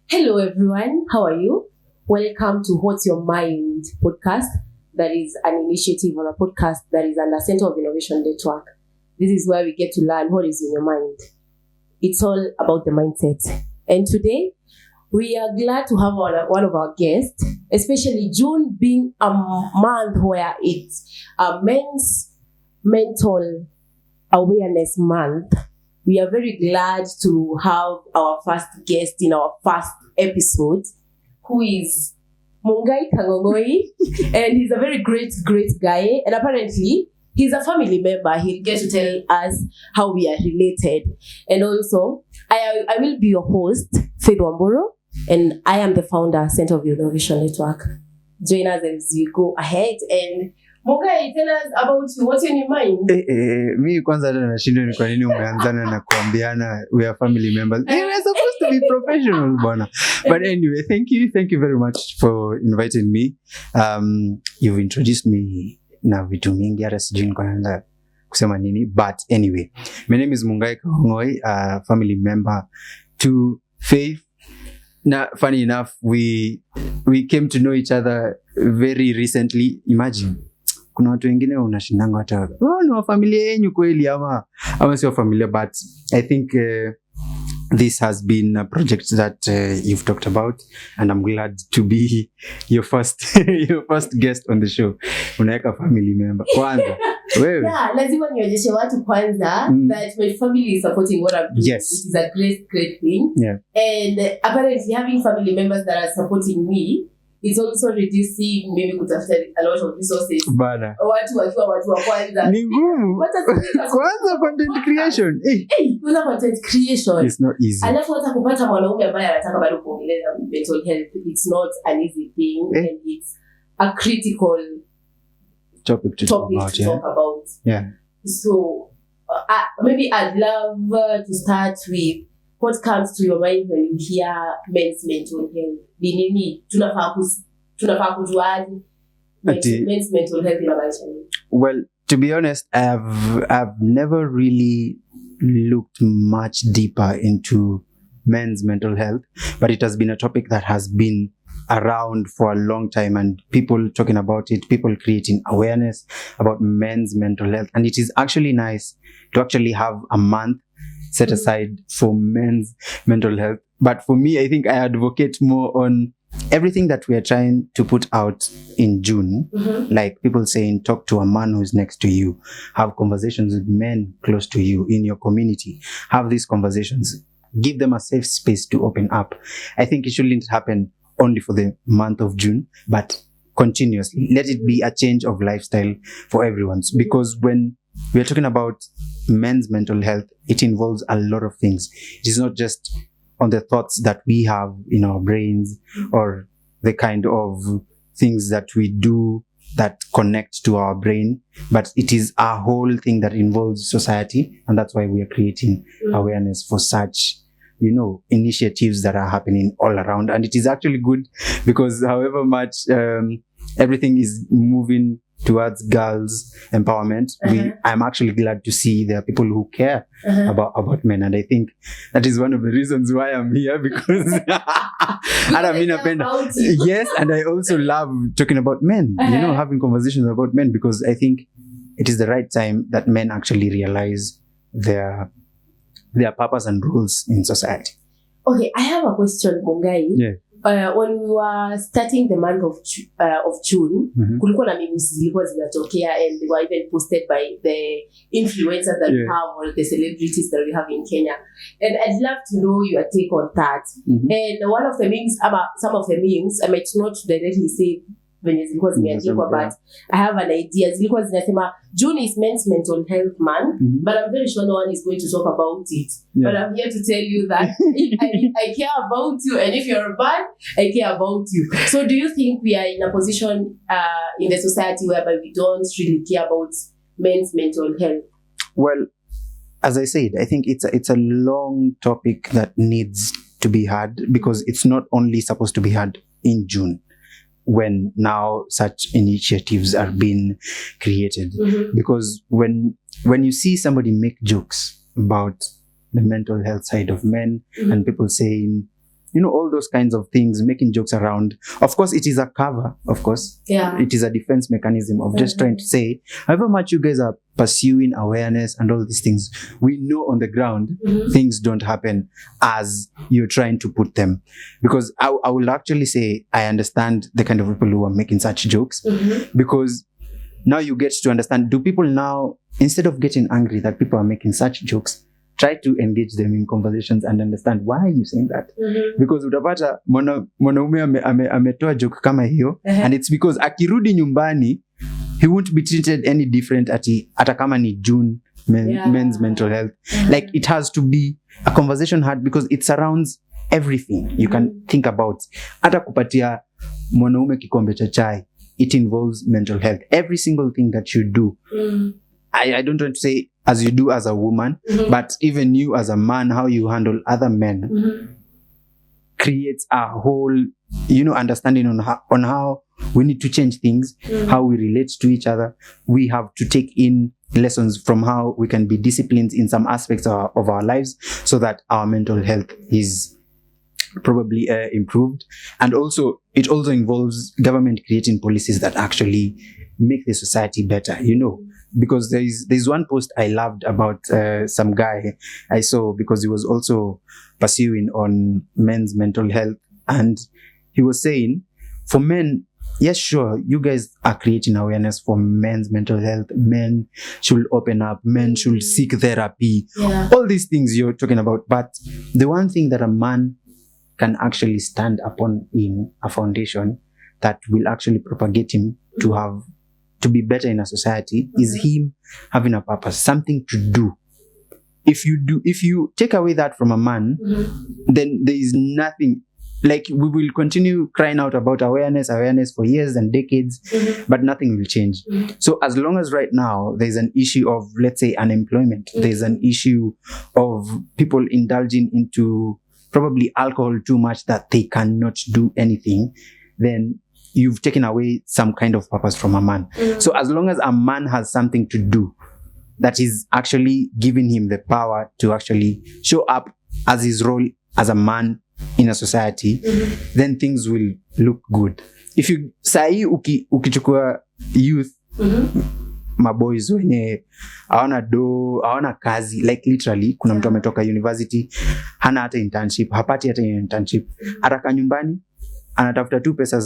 Hello everyone, how are you? Welcome to What's Your Mind podcast. That is an initiative or a podcast that is under Center of Innovation Network. This is where we get to learn what is in your mind. It's all about the mindset. And today, we are glad to have one of our guests, especially June being a month where it's a men's mental awareness month. We are very glad to have our first guest in our first episode, who is Mungai Kangongoi, and he's a very great guy. And apparently, he's a family member. He'll get to tell us how we are related. And also, I will be your host, Faith Wamboro, and I am the founder, Center of Innovation Network. Join us as we go ahead and Mungai, tell us about you. What's in your mind? Mi kwanza hata nashindwa ni kwa nini umeanzana na kuambiana we are family members. We are supposed to be professional, bwana. But anyway, thank you very much for inviting me. You've introduced me na vitu mingi hata sijui niko naanza kusema nini. But anyway, my name is Mungai Kahongoi, a family member to Faith. Now, funny enough, we came to know each other very recently. Imagine. Kuna watu wengine unashindanga hata ni wa familia yenu kweli ama sio familia, but I think this has been a project that you've talked about, and I'm glad to be your first guest on the show. Unaweka family member kwanza wewe. Yeah, lazima nionyeshe watu kwanza that my family is supporting what I'm doing. Yes. It is a great thing. Yeah. And apparently having family members that are supporting me, it's also reducing maybe kutafuta a lot of resources. Bana. Watu wakiwa watu wa kwanza. Ni ngumu. Kwanza content creation. Kwanza content creation. It's not easy. Alafu hata kupata mwanaume ambaye anataka bado kuongelea mental health, it's not an easy thing, and it's a critical topic to talk about. Yeah. So maybe I'd love to start with what comes to your mind when you hear men's mental health. Binini tunafaa kujuaje men's mental health in maisha? Well, to be honest, I've never really looked much deeper into men's mental health, but it has been a topic that has been around for a long time, and people talking about it, people creating awareness about men's mental health. And it is actually nice to actually have a month set aside for men's mental health. But for me, I think I advocate more on everything that we are trying to put out in June. Like people saying, talk to a man who's next to you, have conversations with men close to you in your community, have these conversations, give them a safe space to open up. I think it shouldn't happen only for the month of June, but continuously. Let it be a change of lifestyle for everyone. Because when we are talking about men's mental health, it involves a lot of things. It is not just on the thoughts that we have in our brains or the kind of things that we do that connect to our brain, but it is a whole thing that involves society. And that's why we are creating awareness for such, initiatives that are happening all around. And it is actually good because however much everything is moving towards girls' empowerment, I'm actually glad to see there are people who care about men, and I think that is one of the reasons why I'm here, because yes, and I also love talking about men, having conversations about men, because I think it is the right time that men actually realize their purpose and roles in society. Okay, I have a question, Mungai. Yeah. When we were starting the month of June, kulikuwa na memes zilikuwa zinatokea, and they were even posted by the influencers that we have, or the celebrities that we have in Kenya. And I'd love to know your take on that. And one of the memes, some of the memes, I might not directly say venye zilikuwa zimeandikwa, but I have an idea. Zilikuwa zinasema June is men's mental health month, but I'm very sure no one is going to talk about it. But I'm here to tell you that I care about you, and if you're bad, I care about you. So do you think we are in a position in the society whereby we don't really care about men's mental health? Well, as I said, I think it's a long topic that needs to be had, because it's not only supposed to be had in June, when now such initiatives are being created. Because when you see somebody make jokes about the mental health side of men, and people saying, all those kinds of things, making jokes around. Of course, it is a cover. Of course, it is a defense mechanism of just trying to say, however much you guys are pursuing awareness and all these things, we know on the ground things don't happen as you're trying to put them. Because I will actually say I understand the kind of people who are making such jokes, because now you get to understand, do people now, instead of getting angry that people are making such jokes, try to engage them in conversations and understand why are you saying that? Because utapata mwanaume ametoa joke kama hiyo, and it's because akirudi nyumbani he won't be treated any different ata kama ni June men's mental health. Like, it has to be a conversation had, because it surrounds everything you can think about. Ata kupatia mwanaume kikombe cha chai, it involves mental health. Every single thing that you do, I don't want to say as you do as a woman, but even you as a man, how you handle other men creates a whole, understanding on how we need to change things, how we relate to each other. We have to take in lessons from how we can be disciplined in some aspects of our lives, so that our mental health is probably improved. And also, it also involves government creating policies that actually make the society better, because there's one post I loved about some guy I saw, because he was also pursuing on men's mental health, and he was saying, for men, yes, sure, you guys are creating awareness for men's mental health. Men should open up, men should seek therapy, all these things you're talking about. But the one thing that a man can actually stand upon in a foundation that will actually propagate him to be better in a society is him having a purpose, something to do. If you take away that from a man, then there is nothing. Like, we will continue crying out about awareness for years and decades, but nothing will change. So as long as right now there's an issue of, let's say, unemployment, there's an issue of people indulging into probably alcohol too much that they cannot do anything, then you've taken away some kind of purpose from a man. So as long as a man has something to do that is actually giving him the power to actually show up as his role as a man in a society, then things will look good. If you say ukichukua youth, maboys wenye hawana kazi, like literally kuna mtu ametoka university, hana hata internship, hapati hata internship, ataka nyumbani anatafuta tu pesa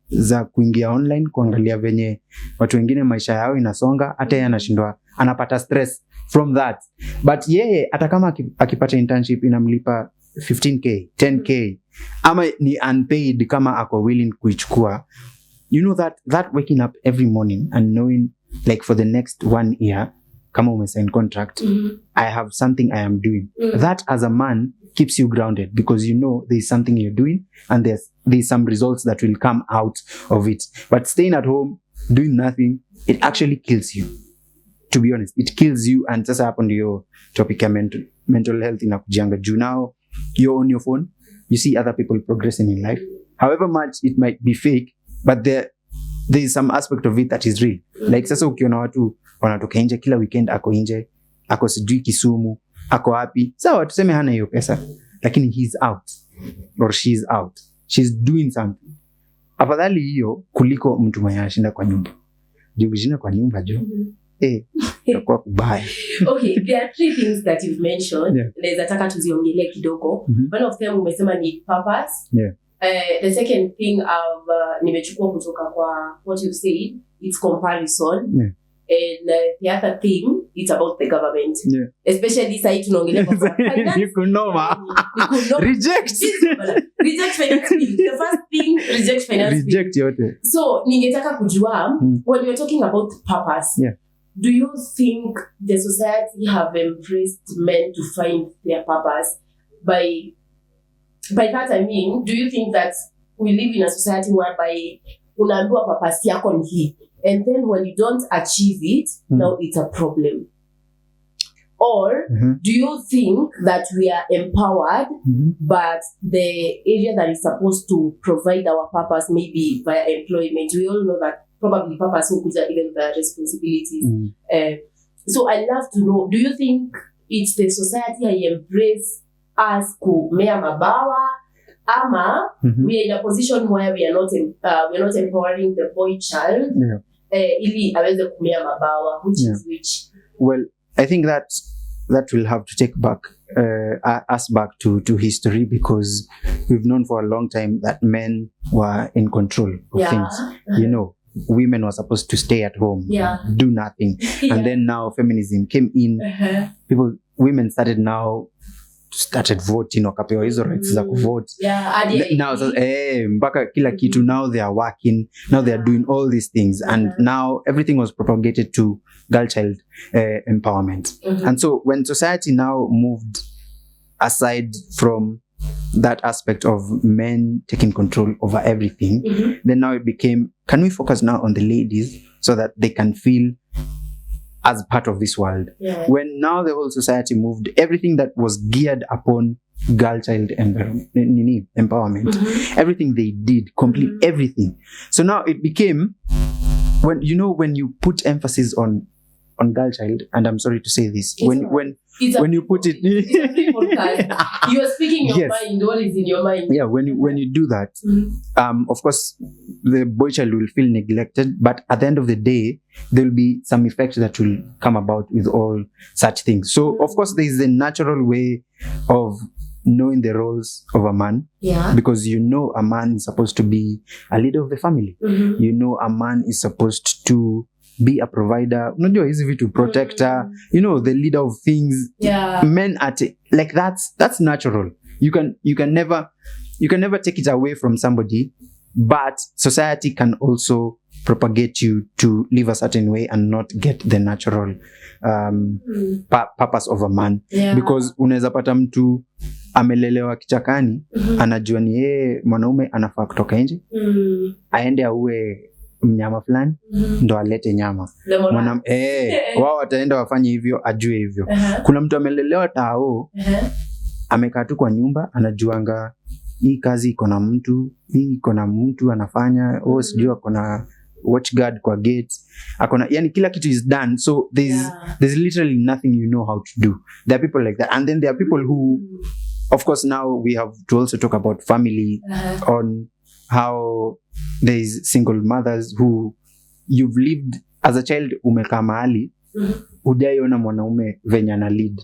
za kuingia online, kuangalia venye watu wengine maisha yao inasonga, hata yeye anashindwa, anapata stress from that. But yeye hata kama akipata internship inamlipa 15k, 10k, ama ni unpaid, kama ako willing kuichukua, that waking up every morning and knowing, like, for the next 1 year, kama umesign contract, I have something I am doing. That as a man keeps you grounded, because there's something you're doing and there's some results that will come out of it. But staying at home doing nothing, it actually kills you. To be honest, it kills you. And sasa hapo ndio topic ya mental health inakujanga juu. Now you're on your phone, you see other people progressing in life, however much it might be fake, but there is some aspect of it that is real. Like, sasa ukiona watu wanatoka nje kila weekend, ako nje, ako sijui Kisumu, ako wapi, sawa tuseme hana hiyo pesa, lakini he's out or she's out, she's doing something. Afadhali hiyo kuliko mtu mwenye anashinda kwa nyumba. Juu kwa nyumba jo, itakuwa kubaya. Okay, there are 3 things that you've mentioned. Naweza taka tuziongelee kidogo. One of them umesema ni purpose. The second thing nimechukua kutoka kwa what you said, it's comparison. And the other thing, it's about the government. Especially side tunaongelea kwa finance. Nikunoma. Reject finance bill. The first thing, reject finance bill. Reject yote. So, ningetaka kujua, when you're talking about purpose, do you think the society have embraced men to find their purpose? By that I mean, do you think that we live in a society whereby unaambiwa purpose yako ni hii, and then when you don't achieve it, now it's a problem? Or do you think that we are empowered, but the area that is supposed to provide our purpose, maybe via employment, we all know that probably purpose will even via responsibilities. So I love to know, do you think it's the society I embrace as kumea mabawa, ama we are in a position where we are not empowering the boy child ili aweze kumea mabawa, which is which? Well, I think that will have to take us back to history, because we've known for a long time that men were in control of things. You know, women were supposed to stay at home, do nothing. And then now feminism came in. Women started voting, wakapewa hizo rights za kuvote. Now mpaka kila kitu, now they are working, now they are doing all these things, and now everything was propagated to girl child empowerment. And so when society now moved aside from that aspect of men taking control over everything, then now it became, can we focus now on the ladies so that they can feel as part of this world? When now the whole society moved, everything that was geared upon girl child empowerment, everything they did, complete everything. So now it became, when you put emphasis on girl child, and I'm sorry to say this, when you put it, you are speaking your mind. What is in your mind? Yeah, when you do that, of course, the boy child will feel neglected. But at the end of the day, there will be some effect that will come about with all such things. So, of course, there is a natural way of knowing the roles of a man, because a man is supposed to be a leader of the family. A man is supposed to be a provider, unajua hizi vitu, protector, the leader of things. Men are like that's natural. You can never take it away from somebody, but society can also propagate you to live a certain way and not get the natural purpose of a man. Because unaweza pata mtu amelelewa kichakani, anajua ni yeye mwanaume anafaa kutoka nje, aende auwe mnyama fulani, ndo alete nyama. Wao wataenda wafanye hivyo, ajue hivyo. Kuna mtu amelelewa tao, amekaa tu kwa nyumba, anajuanga hii kazi iko na mtu anafanya, sijui ako na watch guard kwa gate, yani kila kitu is done. So there's literally nothing how to do. There are people like that, and then there are people who, of course, now we have to also talk about family, on how there is single mothers who you've lived as a child, umekaa mahali, hujaiona mwanaume venye ana lead.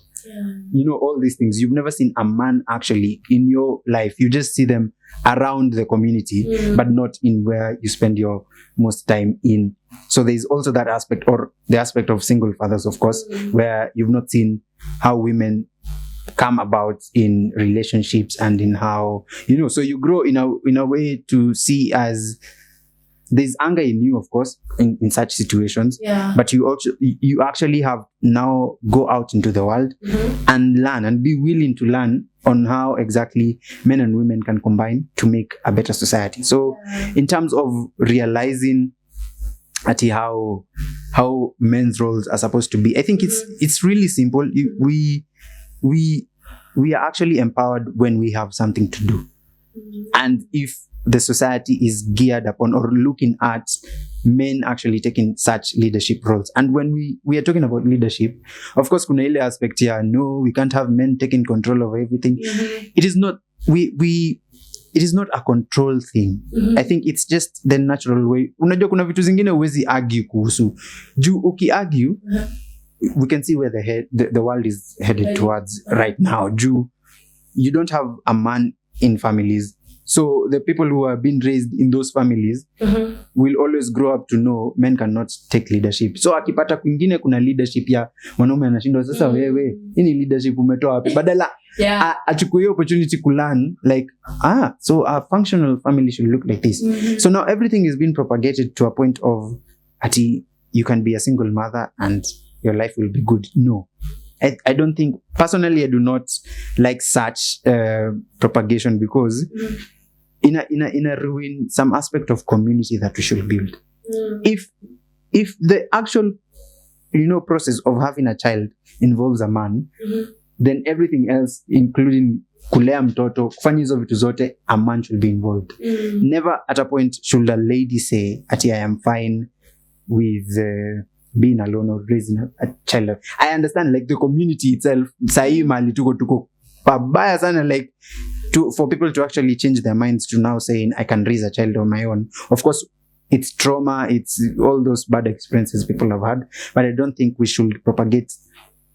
All these things. You've never seen a man actually in your life. You just see them around the community, but not in where you spend your most time in. So there's also that aspect, or the aspect of single fathers, of course, where you've not seen how women come about in relationships, and in how, so you grow in a way to see as there's anger in you, of course, in such situations, but you actually have now go out into the world and learn, and be willing to learn on how exactly men and women can combine to make a better society. So in terms of realizing how men's roles are supposed to be, I think it's really simple. We are actually empowered when we have something to do. And if the society is geared upon or looking at men actually taking such leadership roles. And when we are talking about leadership, of course, kuna ile aspect here, no, we can't have men taking control of everything. It is not, it is not a control thing. I think it's just the natural way. Unajua kuna vitu zingine huwezi argue kuhusu. Juu uki-argue, we can see where the world is headed towards right now. Juu, you don't have a man in families. So the people who have been raised in those families will always grow up to know men cannot take leadership. So akipata kwingine kuna leadership ya mwanaume anashindwa, sasa wewe hii leadership umetoa wapi? Badala achukue opportunity to learn, like so a functional family should look like this. So now everything is being propagated to a point of you can be a single mother and your life will be good. No. I don't think, personally, I do not like such propagation, because in a ruin some aspect of community that we should build. If the actual process of having a child involves a man, then everything else, including kulea mtoto, kufanya hizo vitu zote, a man should be involved. Never at a point should a lady say I am fine with being alone or raising a child. I understand, like, the community itself, sahi mali tuko pabaya sana, like for people to actually change their minds to now saying I can raise a child on my own. Of course, it's trauma, it's all those bad experiences people have had, but I don't think we should propagate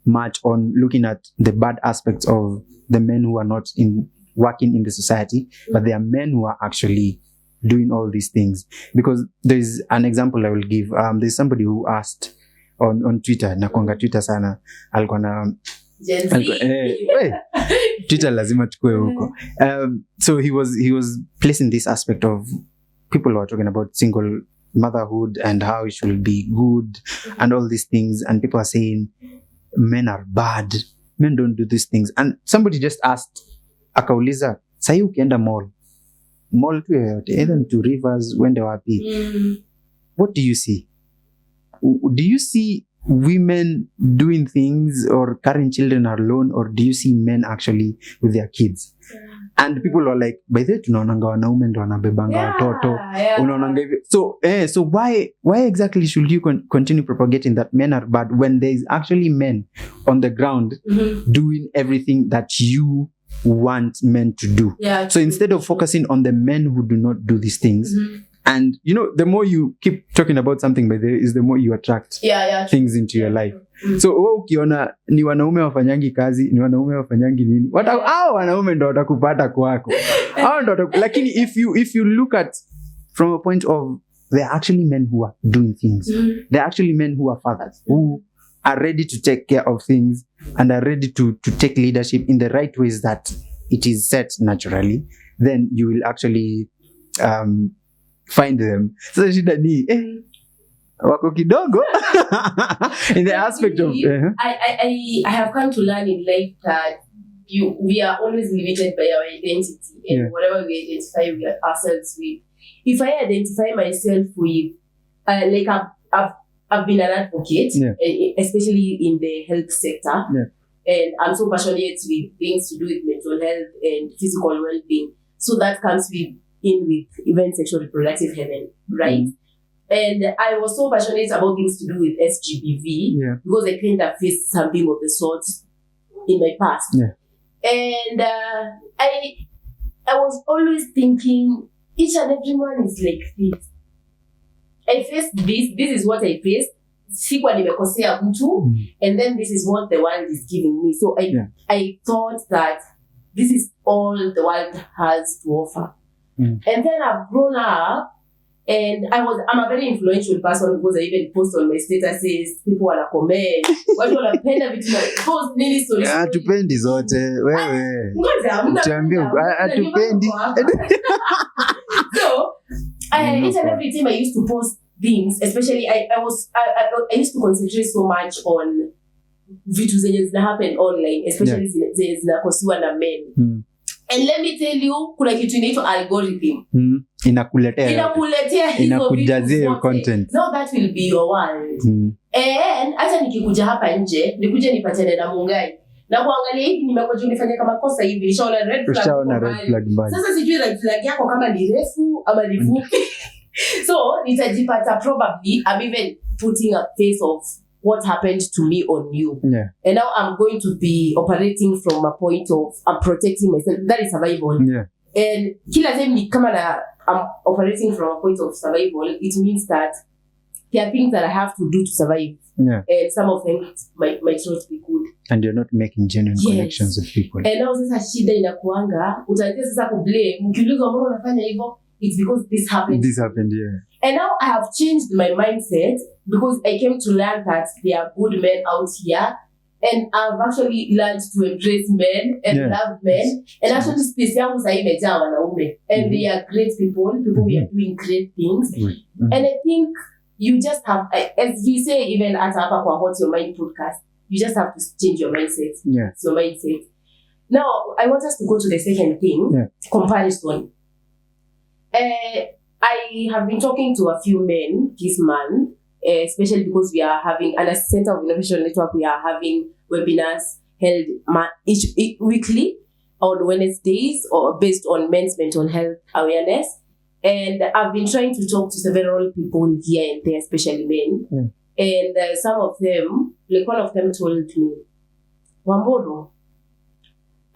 much on looking at the bad aspects of the men who are not working in the society, but there are men who are actually doing all these things. Because there's an example I will give. There's somebody who asked on Twitter, nakwanga Twitter sana, alikuwa na Twitter lazima tukue huko. So he was placing this aspect of people who are talking about single motherhood and how it should be good and all these things, and people are saying men are bad, men don't do these things. And somebody just asked, akauliza, sahi ukienda mall tu yoyote, either to Rivers, wende wapi, what do you see? Do you see women doing things or carrying children alone, or do you see men actually with their kids? And people are like, by the way, tunaonanga wanaume ndo wanabebanga watoto, unaonanga hivyo. So why exactly should you continue propagating that men are bad when there is actually men on the ground doing everything that you want men to do? So instead of focusing on the men who do not do these things, and the more you keep talking about something, by the way, is the more you attract things into your life. So ukiona ni wanaume wafanyangi kazi, ni wanaume wafanyangi nini, hao wanaume ndo watakupata kwako. Hao ndo lakini if you look at from a point of, there are actually men who are doing things. There are actually men who are fathers who are ready to take care of things and are ready to take leadership in the right ways that it is set naturally. Then you will actually find them. So shida ni wako kidogo in the aspect of I have come to learn in life that we are always limited by our identity and whatever we identify with ourselves with. If I identify myself with like I've been an advocate, especially in the health sector, and I'm so passionate with things to do with mental health and physical well-being. So that comes with even sexual reproductive health, right? And I was so passionate about things to do with SGBV because I kind of faced something of the sort in my past. And I was always thinking, each and everyone is like this. I faced this is what I faced. Sikuwa nimekosea mtu, and then this is what the world is giving me. So I thought that this is all the world has to offer. And then I've grown up, and I'm a very influential person because I even post on my statuses, people wanna comment, watu wanapenda vitu na post nini stories. Hatupendi zote wewe. Tuambie hatupendi. So each and every time I used to post things, especially I used to concentrate so much on vitu zenye zina happen online, especially zenye zinakosiwa na men. And let me tell you, kuna kitu inaitwa algorithm. Inakuletea inakujazia your content. Now that will be your world. And hata nikikuja hapa nje, nikuje nipatane na Mungai, na kuangalia hivi nimekoje nifanye kama kosa hivi, nishaona red flag. Sasa sijui red flag yako kama ni refu ama ni fupi. So nitajipata probably I'm even putting a face of what happened to me on you. And now I'm going to be operating from a point of I'm protecting myself. That is survival. And kila time ni kama na I'm operating from a point of survival, it means that there are things that I have to do to survive. And some of them might not be good. And you're not making genuine connections with people. And now sasa shida inakuanga, utaanza sasa kublame, mkiuliza mbona unafanya hivyo? It's because this happened. And now I have changed my mindset because I came to learn that there are good men out here, and I've actually learned to embrace men and love men. And actually space yangu sasa imejaa wanaume, and they are great people who are doing great things. And I think you just have, as we say even at hapa kwa What's Your Mind podcast, you just have to change your mindset. It's your mindset. Now I want us to go to the second thing, comparison. I have been talking to a few men this month, especially because we are having, at the Center of Innovation Network, we are having webinars held each weekly on Wednesdays, or based on men's mental health awareness. And I've been trying to talk to several people here and there, especially men. And some of them, like one of them told me, Wamboro,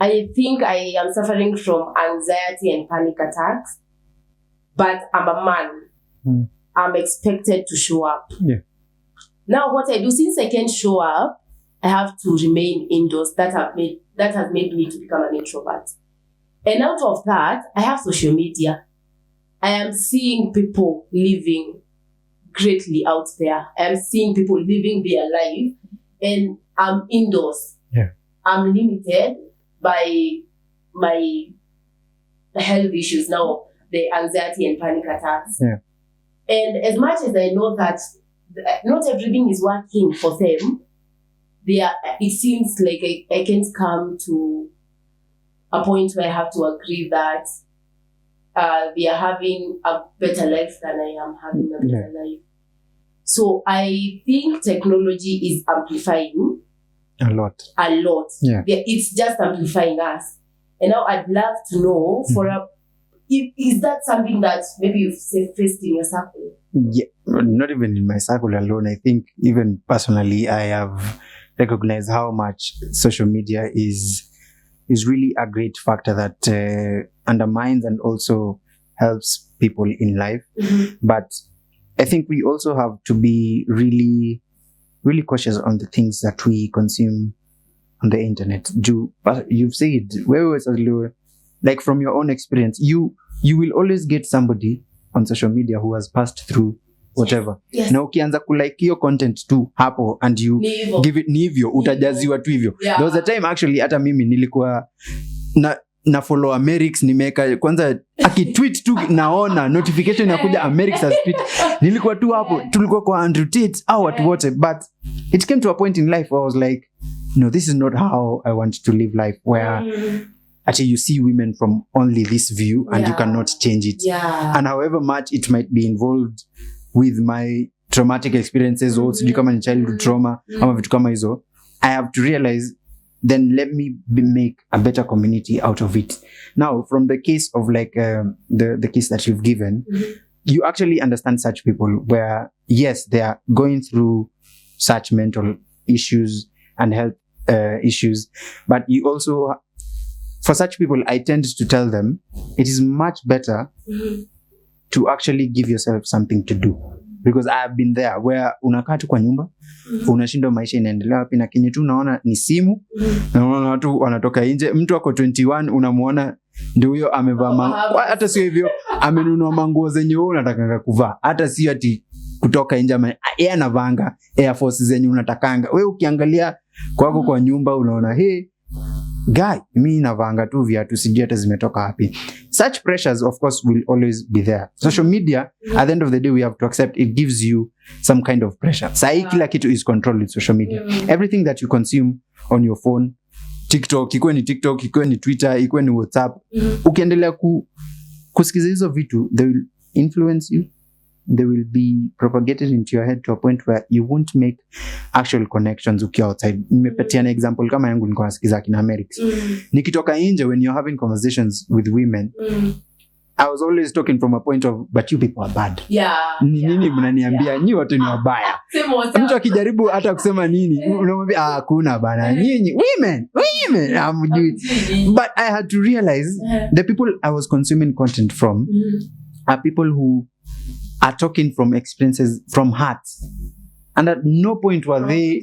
I think I am suffering from anxiety and panic attacks, but I'm a man. I'm expected to show up. Yeah. Now, what I do, since I can't show up, I have to remain indoors. That has made me to become an introvert. And out of that, I have social media. I am seeing people living greatly out there. I am seeing people living their life, and I'm indoors. Yeah. I'm limited by my health issues now, the anxiety and panic attacks. Yeah. And as much as I know that not everything is working for them, it seems like I can't come to a point where I have to agree that they are having a better life than I am having a better life. So I think technology is amplifying a lot. Yeah. It's just amplifying us. And now I'd love to know is that something that maybe you've faced in your circle? Yeah, not even in my circle alone. I think even personally, I have recognized how much social media is really a great factor that undermines and also helps people in life. But I think we also have to be really, really cautious on the things that we consume on the internet. You've said, like from your own experience, you will always get somebody on social media who has passed through whatever. Yes. Na ukianza kulike hiyo content tu hapo and you give it ni hivyo, utajaziwa tu hivyo. There was a time actually hata mimi nilikuwa na follow Amerix, nimeka kwanza akitweet tu naona notification inakuja Amerix has tweet. Nilikuwa tu hapo, tulikuwa kwa Andrew Tate au watu wote, but it came to a point in life where I was like, no, this is not how I want to live life, where actually you see women from only this view and you cannot change it. And however much it might be involved with my traumatic experiences or sijui kama ni childhood trauma ama vitu kama hizo, I have to realize, then let me make a better community out of it. Now, from the case of like the case that you've given, you actually understand such people where, yes, they are going through such mental issues and health issues, but you also, for such people, I tend to tell them it is much better to actually give yourself something to do. Because I have been there where unakaa tu kwa nyumba, unashindwa maisha inaendelea wapi, na kenye tu unaona ni simu, na unaona watu wanatoka nje, mtu ako 21 unamuona ndio huyo amevaa hata sio hivyo amenunua manguo zenye wewe unatakanga kuvaa, hata sio ati kutoka nje yeye anavanga Air Force zenye unatakanga wewe. Ukiangalia kwako kwa nyumba unaona guy, mimi navanga tu viatu sijui hata zimetoka wapi. Such pressures of course will always be there. Social media, at the end of the day, we have to accept it gives you some kind of pressure. Sai kila kitu is controlled with social media. Everything that you consume on your phone, TikTok, ikuwe ni TikTok, ikuwe ni Twitter, ikuwe ni WhatsApp, ukiendelea kusikiza hizo vitu, they will influence you. They will be propagated into your head to a point where you won't make actual connections ukiwa outside. Nimepatia na example kama yangu nilikuwa nasikiza kina Amerix. Nikitoka nje, when you're having conversations with women, I was always talking from a point of, but you people are bad. Nini mnaniambia nyi watu ni wabaya. Mtu akijaribu hata kusema nini, unamwambia hakuna bana. Nyinyi women, but I had to realize the people I was consuming content from are people who are talking from experiences, from hearts, and at no point were they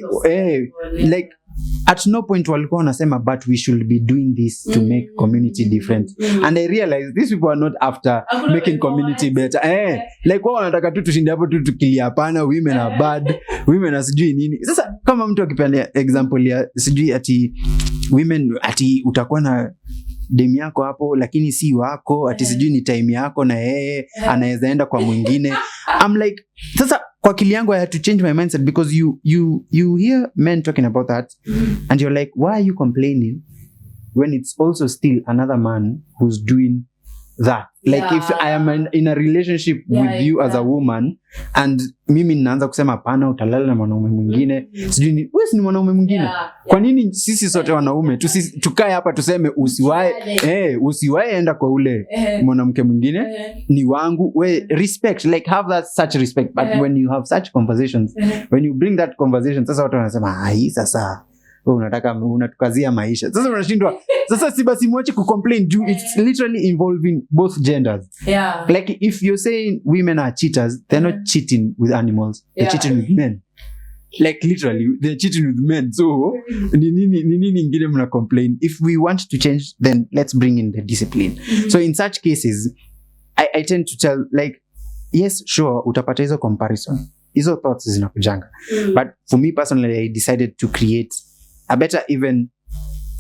like at no point walikuwa wanasema but we should be doing this to make community different. And I realized these people are not after making community better. Like wao wanataka tu tushinde hapo tu tukilia, hapana, women are bad, women are sijui nini. Sasa kama mtu akipenda example ya sijui ati women ati utakuwa na demu yako hapo lakini si wako, ati sijui ni time yako na yeye anaweza enda kwa mwingine. I'm like, sasa kwa akili yangu I had to change my mindset, because you hear men talking about that and you're like, why are you complaining when it's also still another man who's doing that? Like if I am in a relationship with you as a woman and mimi ninaanza kusema hapana utalala na mwanaume mwingine, sijui ni wewe ni mwanaume mwingine. Kwa nini sisi sote wanaume tukae hapa tuseme usiwae enda kwa ule mwanamke mwingine, ni wangu, we respect, like have that such respect. But when you have such conversations, when you bring that conversation, sasa watu wanasema sasa unataka unatukazia maisha. Sasa unashindwa. Sasa si basi mwache kucomplain juu it's literally involving both genders. Yeah. Like if you're saying women are cheaters, they're not cheating with animals. They're cheating with men. Like literally they're cheating with men. So nini ingine mna complain? If we want to change, then let's bring in the discipline. So in such cases I tend to tell like yes sure utapata hizo comparison. Hizo thoughts zinakujanga. But for me personally I decided to create a better even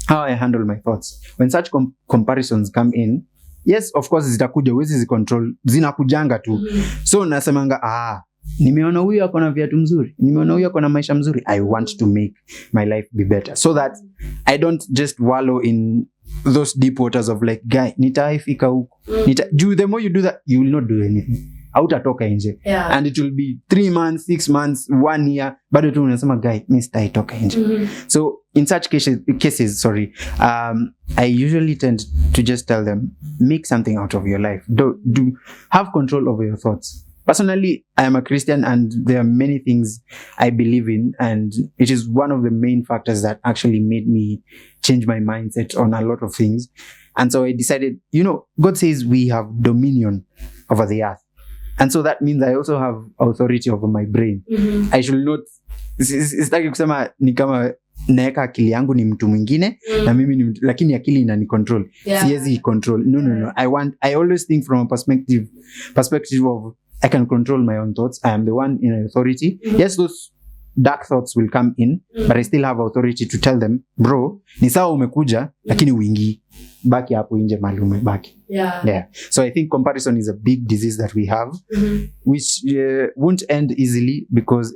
how I handle my thoughts. When such comparisons come in, yes of course zitakuja, huwezi zicontrol, zinakujanga tu. So nasemanga nimeona huyu ako na viatu mzuri, nimeona huyu ako na maisha mzuri, I want to make my life be better so that I don't just wallow in those deep waters of like guy nitaifika huko. The more you do that you will not do anything. Hautatoka nje. And it will be 3 months, 6 months, 1 year, bado tu unasema guy mimi sitaitoka nje. So in such cases I usually tend to just tell them make something out of your life. Do have control over your thoughts. Personally, I am a Christian and there are many things I believe in, and it is one of the main factors that actually made me change my mindset on a lot of things. And so I decided, God says we have dominion over the earth. And so that means I also have authority over my brain. I should not, sitaki kusema ni kama naeka akili yangu ni mtu mwingine na mimi ni mtu, lakini akili inani control. Siwezi control. No. I always think from a perspective of I can control my own thoughts. I am the one in authority. Yes, those dark thoughts will come in, but I still have authority to tell them, bro, ni sawa umekuja, lakini uingi. Baki hapo nje mahali umebaki. Yeah. So I think comparison is a big disease that we have, which won't end easily because,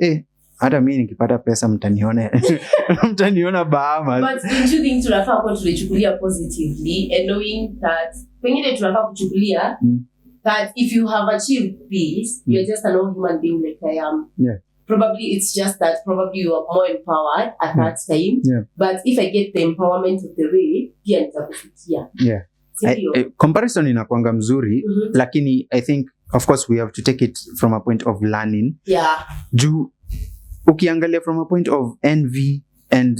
hata mimi nikipata pesa mtaniona Bahamas. But don't you think tunafaa kwa tulichukulia positively and knowing that pengine tunafaa kuchukulia that if you have achieved this, you're just a normal human being like I am. Probably it's just that probably you are more empowered at that time. But if I get the empowerment of the way, pia nitakufikia. Comparison inakuanga mzuri, lakini I think of course we have to take it from a point of learning. Juu ukiangalia from a point of envy and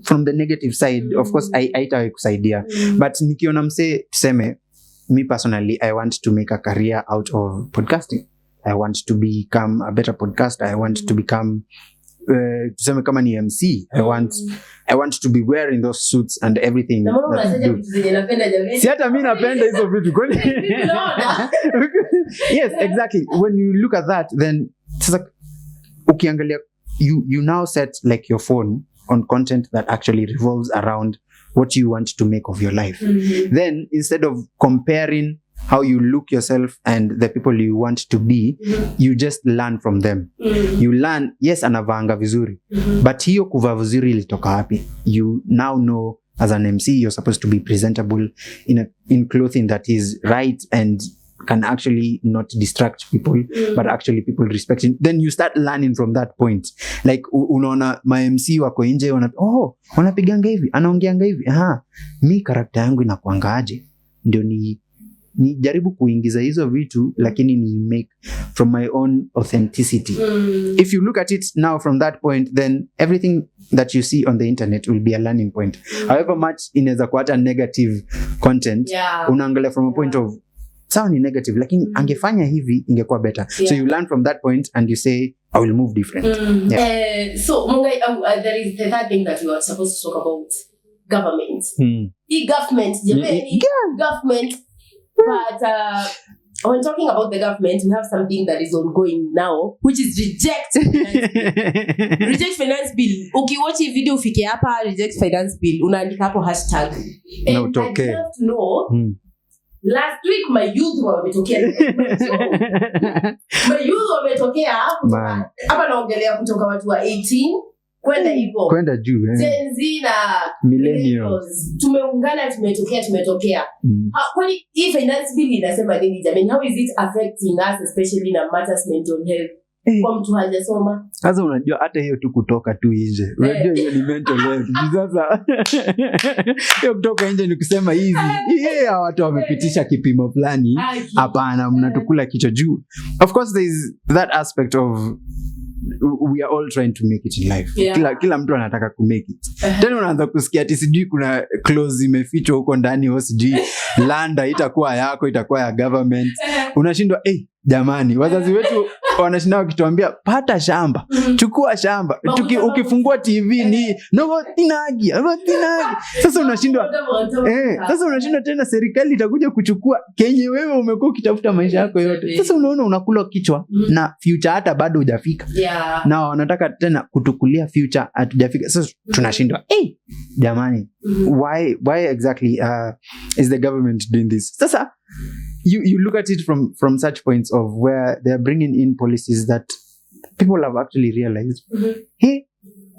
from the negative side, of course haitakusaidia. But nikiona mse tuseme me personally, I want to make a career out of podcasting. I want to become a better podcaster. I want to become tuseme kama ni MC. I want to be wearing those suits and everything. Si hata mimi napenda hizo vitu kwani. Yes, exactly. When you look at that, then sasa ukiangalia you now set like your phone on content that actually revolves around what you want to make of your life. Then instead of comparing how you look yourself and the people you want to be, you just learn from them. You learn, yes, anavanga vizuri, but hiyo kuvaa vizuri ilitoka wapi? You now know as an MC you're supposed to be presentable in clothing that is right and can actually not distract people, but actually people respect it. Then you start learning from that point. Like unaona ma MC wako nje wanapiganga hivi, anaongeanga hivi. Mi karakta yangu inakuangaje? Ndio ni jaribu kuingiza hizo vitu, lakini ni make from my own authenticity. If you look at it now from that point, then everything that you see on the internet will be a learning point. However much inaweza kuata negative content, unaangalia from a point of sawa ni negative, lakini angefanya hivi ingekuwa better. So you learn from that point and you say I will move different. So Mungai, there is the third thing that we were supposed to talk about, government. Government. But when talking about the government, we have something that is ongoing now, which is reject finance bill. Ukiwatch hii video ufike hapa reject finance bill, unaandika hapo hashtag. And I'd love to know, last week my youth wametokea. My youth wametokea hapa naongelea kutoka watu wa 18 kwenda hivyo. Kwenda juu. Gen Z na millennials. Tumetokea. Kwani hii finance bill inasema nini jamani? How is it affecting us, especially na matters mental health? Kwa mtu hajasoma. Sasa unajua hata hiyo tu kutoka tu nje. Unajua hiyo ni mental health. Sasa hiyo kutoka nje ni kusema hizi. Watu wamepitisha kipimo fulani. Hapana, mnatukula kichwa juu. Of course there is that aspect of we are all trying to make it in life. Yeah. Kila mtu anataka ku make it. Tena unaanza kusikia ati sijui kuna clause imefichwa huko ndani au sijui land itakuwa yako, itakuwa ya government. Unashindwa jamani, wazazi wetu wanashinda wakituambia pata shamba, chukua shamba. Ukifungua TV ni tinagi. Sasa unashindwa tena serikali itakuja kuchukua kenye wewe umekuwa ukitafuta maisha yako yote. Sasa unaona unakula kichwa na future hata bado hujafika. Na wanataka tena kutukulia future hatujafika. Sasa tunashindwa jamani, why exactly is the government doing this? Sasa you look at it from such points of where they are bringing in policies that people have actually realized, hey,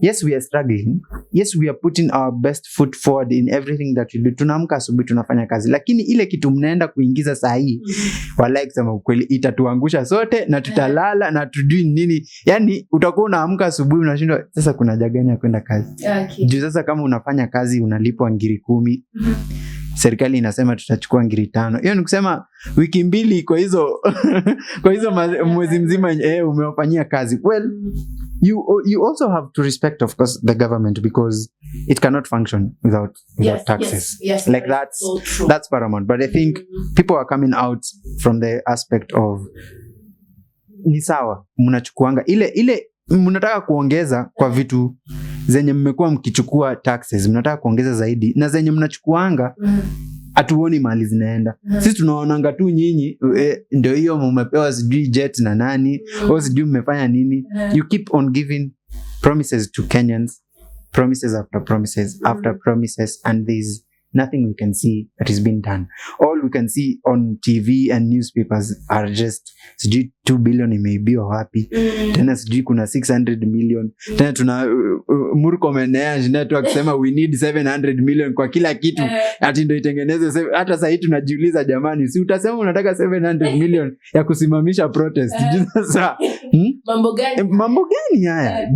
yes, we are struggling. Yes, we are putting our best foot forward in everything that we do. Tunaamka asubuhi tunafanya kazi. Lakini ile kitu mnaenda kuingiza saa hii, wallahi kusema ukweli, itatuangusha sote na tutalala na tujui nini. Yani utakuwa unaamka asubuhi unashindwa sasa kuna haja gani ya kwenda kazi. Juu sasa kama unafanya kazi unalipwa ngiri 10. Serikali inasema tutachukua ngiri 5. Hiyo ni kusema wiki 2 kwa hizo mwezi mzima umewafanyia kazi. Well, you also have to respect, of course, the government, because it cannot function without taxes. Yes, like that's paramount. But I think people are coming out from the aspect of ni sawa mnachukuanga ile mnataka kuongeza kwa vitu zenye mmekuwa mkichukua taxes, mnataka kuongeza zaidi, na zenye mnachukuanga hatuoni mahali zinaenda. Sisi tunaonanga tu nyinyi ndio hiyo mmepewa sijui jet na nani au sijui mmefanya nini. You keep on giving promises to Kenyans, promises after promises after promises, and there's nothing we can see that is being done. All we can see on TV and newspapers are just sijui 2 billion imeibiwa wapi, tena sijui kuna 600 million, tena tuna Murkomen tu akisema we need 700 million kwa kila kitu ati ndio itengenezwe. Hata sasa hivi tunajiuliza jamani, si utasema unataka 700 million ya kusimamisha protest? Sasa mambo gani haya?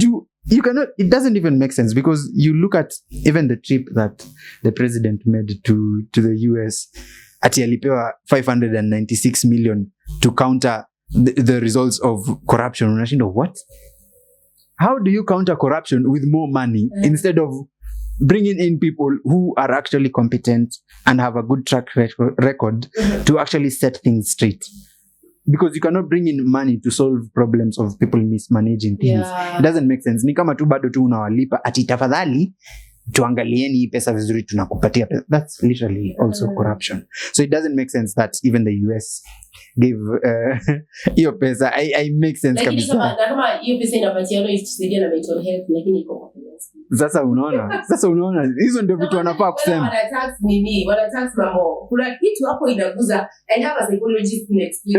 You cannot, it doesn't even make sense, because you look at even the trip that the president made to the US, ati alipewa 596 million to counter the results of corruption. Unashinda, what? How do you counter corruption with more money instead of bringing in people who are actually competent and have a good track record to actually set things straight? Because you cannot bring in money to solve problems of people mismanaging things. It doesn't make sense. Ni kama tu bado tu unawalipa ati tafadhali tuangalieni hii pesa vizuri tunakupatia pesa. That's literally also corruption. So it doesn't make sense that even the US give hiyo pesa. I make sense kabisa. Kama hiyo pesa inapatia no isaidia na mental health, lakini iko sasa unaona hizo ndio vitu wanafaa kusema. Wana tax mambo. Kuna kitu hapo inaguza, and have a psychologist next week.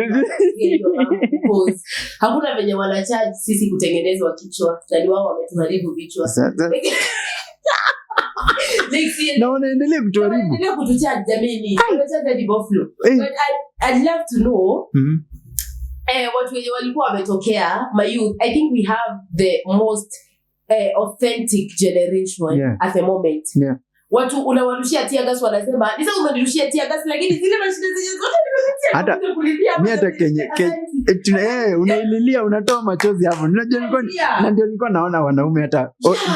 Because hakuna venye wana charge sisi kutengenezwa kichwa, tani wao wametuharibu vichwa. Na wanaendelea kutuharibu. Wanaendelea kutucharge jamii. Wanacharge hadi buffalo. But I'd love to know watu wenye walikuwa wametokea, my youth. I think we have the most authentic generation at the moment. Watu unawarushia tear gas wanasema nisa umenirushia tear gas, lakini zile mashine zenye zote nimepitia hata kulilia. Mimi hata Kenya unaililia unatoa machozi hapo. Ndio nilikuwa naona wanaume hata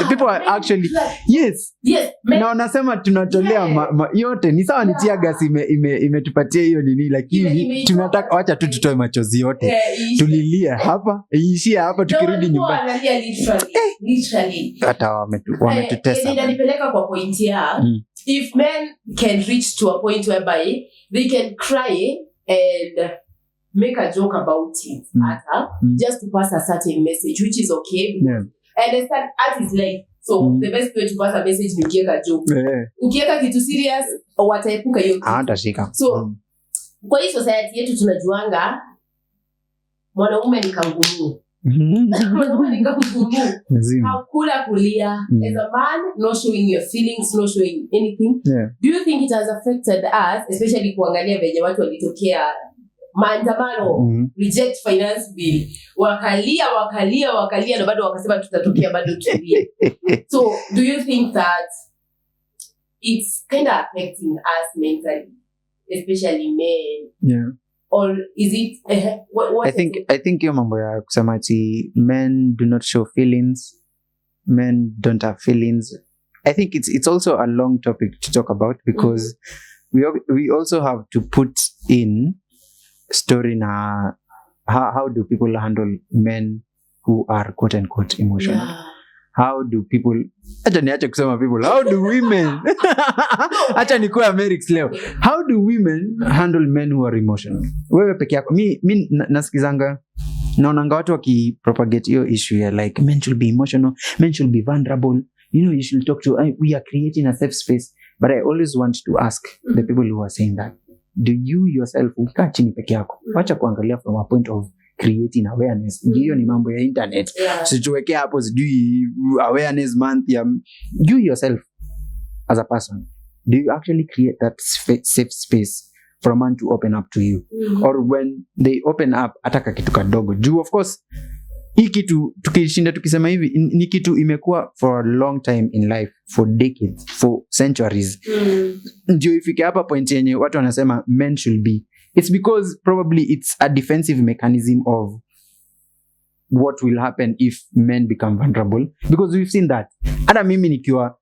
people are actually yes na wanasema tunatolea yote ni sawa, ni tear gas imetupatia hiyo nini, lakini tunataka acha tu tutoe machozi yote tulilia hapa iishie hapa tukirudi nyumbani. Literally hata wametutesa. Inanipeleka kwa point ya if men can reach to a point whereby they can cry and make a joke about it just to pass a certain message, which is okay. I understand art is life, so the best way to pass a message ni ukiweka joke. Ukiweka kitu serious wataepuka hiyo kitu. Hatashika. So kwa hii society yetu tunajuanga mwanaume ni kanguru. Hakuna kulia. As a man, no showing your feelings, no showing anything. Do you think it has affected us, especially kuangalia venye watu walitokea maandamano, reject finance bill, wakalia na bado wakasema tutatokea bado tulia. So do you think that it's kind of affecting us mentally, especially men? or is it what I think hiyo mambo ya kusema ati men do not show feelings, men don't have feelings, I think it's also a long topic to talk about, because we also have to put in story na how do people handle men who are quote unquote emotional. How do people, acha niache kusema people, how do women acha nikuwe Amerix leo, how do women handle men who are emotional? Wewe peke yako, mi nasikizanga, naonanga watu wakipropagate hiyo issue ya like men should be emotional, men should be vulnerable, you should talk to, we are creating a safe space. But I always want to ask the people who are saying that, do you yourself ukikaa chini peke yako, wacha kuangalia from a point of creating awareness. Hiyo ni mambo ya internet. Situweke hapo sijui awareness month ya you yourself as a person. Do you actually create that safe space for a man to open up to you? Or when they open up, ataka kitu kadogo. Juu of course, hii kitu tukishinda tukisema hivi ni kitu imekuwa for a long time in life, for decades, for centuries. Ndio ifike hapa point yenye watu wanasema men should be. It's because probably it's a defensive mechanism of what will happen if men become vulnerable. Because we've seen that. Hata mimi nikiwa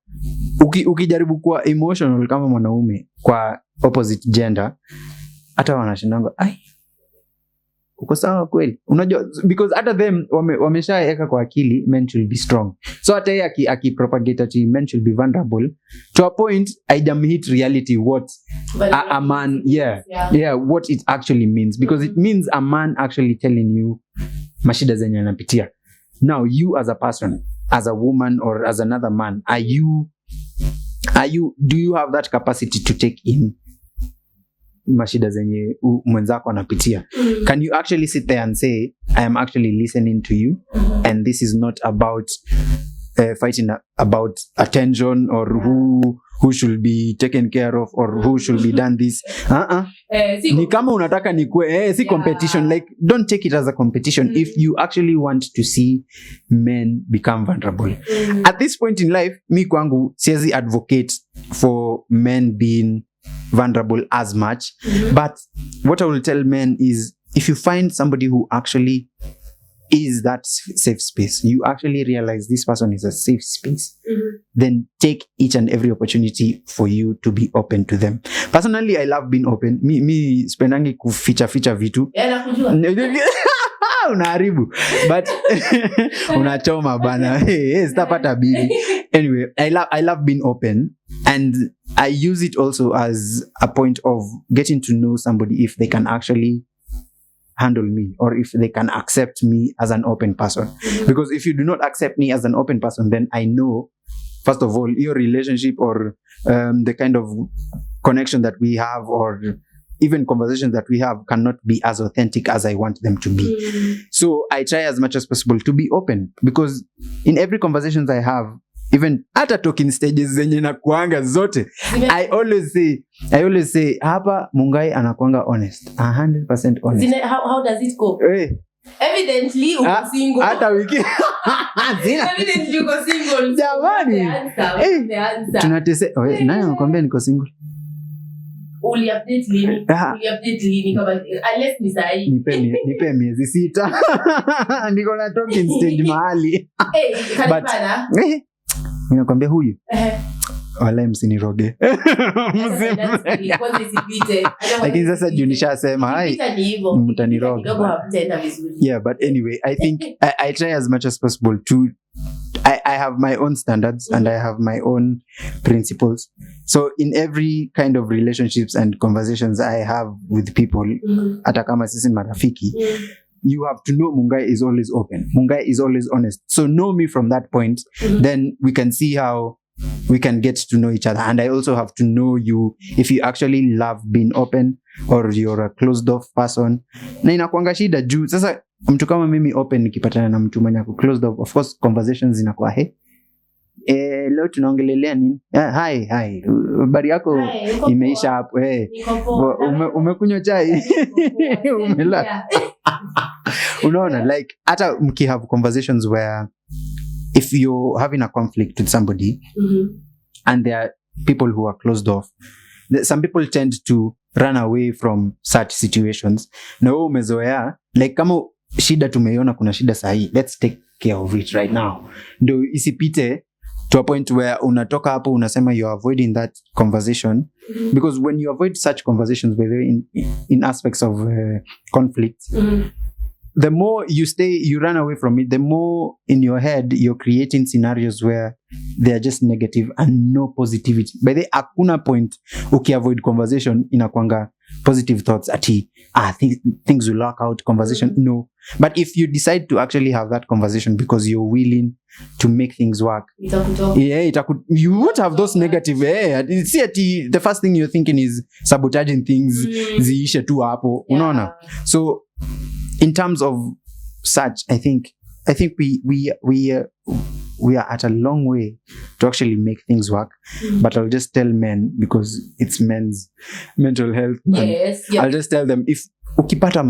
ukijaribu kuwa emotional kama mwanaume kwa opposite gender, hata wanashindanga, ai, uko sawa kweli? Unajua, because hata them wameshaeka kwa akili men should be strong. So hata yeye akipropagate ati men should be vulnerable, to a point hit reality what a man what it actually means, because it means a man actually telling you mashida zenye anapitia. Now you as a person, as a woman or as another man, do you have that capacity to take in mashida zenye mwenzako anapitia? Can you actually sit there and say, I am actually listening to you, and this is not about fighting about attention or who should be taken care of or who should be done this. Ni kama unataka nikue si competition, like don't take it as a competition if you actually want to see men become vulnerable. At this point in life, mi kwangu siwezi advocate for men being vulnerable as much, but what I will tell men is, if you find somebody who actually is that safe space, you actually realize this person is a safe space, then take each and every opportunity for you to be open to them. Personally, I love being open. Me spendangi kuficha vitu. Unaharibu, but unachoma bana. Sitapata bibi. Anyway, I love being open, and I use it also as a point of getting to know somebody, if they can actually handle me or if they can accept me as an open person. Because if you do not accept me as an open person, then I know, first of all, your relationship or the kind of connection that we have or even conversations that we have cannot be as authentic as I want them to be. So I try as much as possible to be open, because in every conversations I have, even hata talking stages zenye nakuanga zote, I always say hapa Mungai anakuanga honest, 100% honest. How does it go? Evidently uko single. Hata wiki evidently uko single. Jamani, tunatese naye anakuambia niko single. Uli update lini kama unless ni sahi. Nipe miezi 6. Niko na talking stage mahali. Kanipana. Ninakwambia huyu wala msiniroge. Lakini sasa juu nishasema hai mtaniroge. Yeah, but anyway, I think I try as much as possible to I have my own standards and I have my own principles. So in every kind of relationships and conversations I have with people, hata kama sisi ni marafiki, you have to know Mungai is always open. Mungai is always honest. So know me from that point, then we can see how we can get to know each other. And I also have to know you, if you actually love being open or you're a closed off person. Na inakuanga shida juu sasa mtu kama mimi open nikipatana na mtu mwenye ako closed off, of course conversations zinakuwa leo tunaongelelea nini? Hi, habari yako imeisha hapo. Umekunywa chai? Umelala? Unaona, like hata mki have conversations where if you're having a conflict with somebody and there are people who are closed off, some people tend to run away from such situations. Na wewe umezoea like kama shida tumeiona kuna shida sahi, let's take care of it right now. Ndio isipite to a point where unatoka hapo unasema you're avoiding that conversation, because when you avoid such conversations by the way, in aspects of conflict, the more you run away from it, the more in your head you're creating scenarios where they are just negative and no positivity. By the hakuna point avoid conversation inakwanga positive thoughts ati things will work out conversation. No, but if you decide to actually have that conversation because you're willing to make things work, you won't have those negative. See ati the first thing you're thinking is sabotaging things, ziishe tu hapo, unaona. So in terms of such, I think we are at a long way to actually make things work. But I'll just tell men, because it's men's mental health. Yes, yeah. I'll just tell them, if ukipata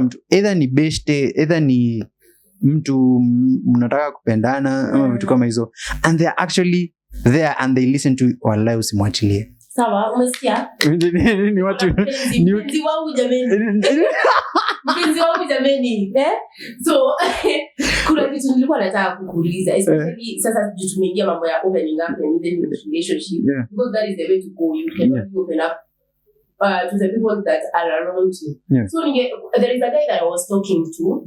mtu either ni beshte, either ni mtu mnataka kupendana ama vitu kama hizo, and they're actually there and they listen to wallahi usimwachilie. Sawa, umesikia? Ni watu mpenzi wangu jameni. So kuna kitu nilikuwa nataka kukuuliza, especially sasa tumeingia mambo ya opening up and even relationship, because that is the way to go. You cannot open up to the people that are around you. So there is a guy that I was talking to,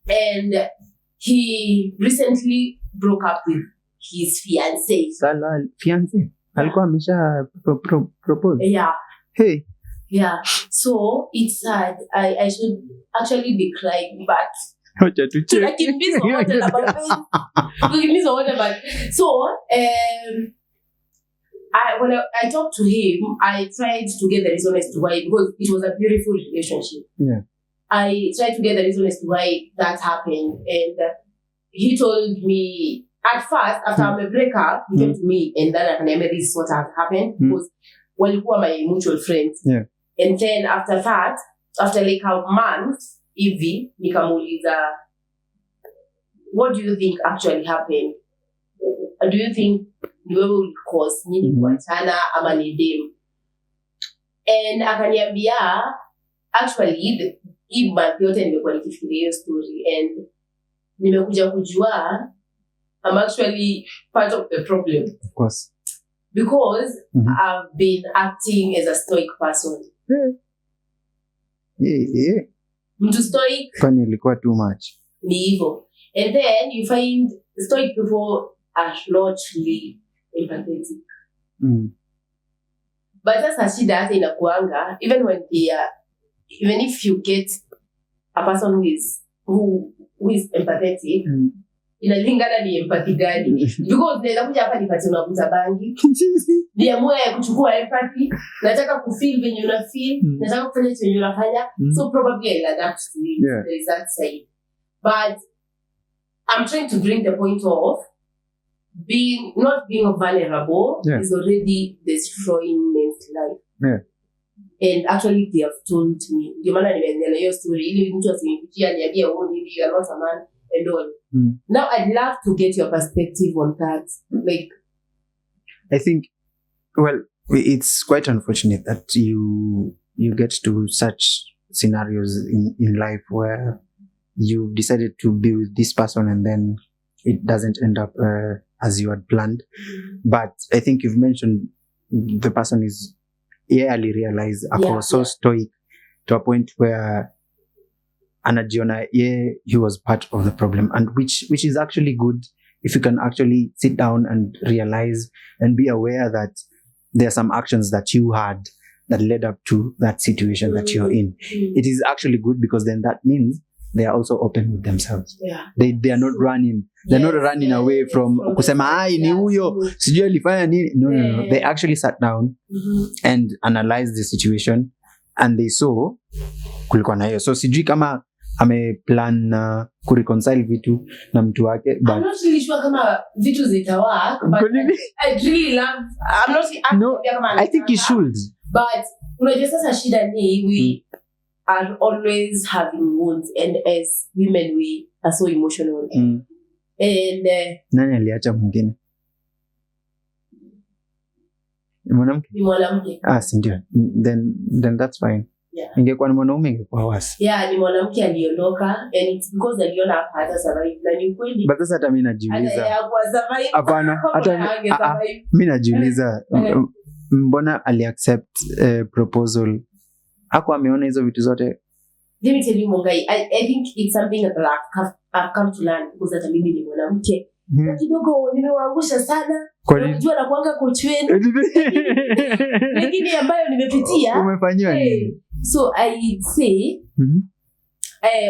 and he recently broke up with his fiancée. Fiancée? Alikuwa amesha propose? Yeah. Hey. Yeah. So it's sad. I should actually be crying, but like in this whatever. So when I talked to him, I tried to get the reason as to why, because it was a beautiful relationship. Yeah. I tried to get the reason as to why that happened, and he told me at first, after my breakup, he came to me and then akaniambia this is what has happened, because walikuwa my mutual friends. Yeah. And then after that, after like a month, hivi nikamuuliza, what do you think actually happened? Do you think ni wewe ulicause nini kuachana ama ni dem? And akaniambia, actually hii month yote nimekuwa nikifikiria hiyo story, and nimekuja kujua I'm actually part of the problem. Of course. Because I've been acting as a stoic person. Yeah. Mtu stoic. Kwani ilikuwa too much. Ni hivyo. And then you find stoic people are not really empathetic. But sasa shida hata inakuanga, even if you get a person who is empathetic, inalingana ni empathy gani. Because naweza kuja hapa nipate unavuta bangi, niamue kuchukua empathy, nataka kufeel venye una feel, nataka kufanya chenye unafanya, so probably I'll adapt to it. There is that side. But I'm trying to bring the point of not being vulnerable is already destroying men's life. Yeah. And actually they have told me, ndio maana nimeanza hiyo story ili mtu asinipitie niambie you are not a man and all. Now I'd love to get your perspective on that. Like, I think, well, it's quite unfortunate that you get to such scenarios in life where you've decided to be with this person and then it doesn't end up as you had planned. But I think you've mentioned the person is early realized stoic to a point where anajiona he was part of the problem, and which is actually good if you can actually sit down and realize and be aware that there are some actions that you had that led up to that situation that you're in. It is actually good, because then that means they are also open with themselves. They are not running. They're not running away from kusema ni huyo sijui alifanya nini. No. They actually sat down and analyzed the situation, and they saw kulikuwa na hiyo. So sijui kama ameplan kureconcile vitu na mtu wake, but I'm not really sure kama vitu zitawak, but I really love, I think he should. But unajua sasa shida ni we are always having wounds, and as women we are so emotional. And nani aliacha mwingine? Mwanamke? Ni mwanamke. Si ndio. Then that's fine. Yeah. Ingekuwa ni mwanaume ingekuwa worse. Yeah, ni mwanamke aliondoka and it's because aliona hata survive. Na ni kweli. But sasa hata mimi najiuliza. Survive. Hapana, hata mimi najiuliza mbona aliaccept proposal? Hakuwa ameona hizo vitu zote. Let me tell you Mungai, I think it's something that I've come to learn because hata mimi ni mwanamke. Kidogo nimewaangusha sana. Unajua na kuanga coach wenu. Lakini ambayo nimepitia. Umefanywa nini? So I say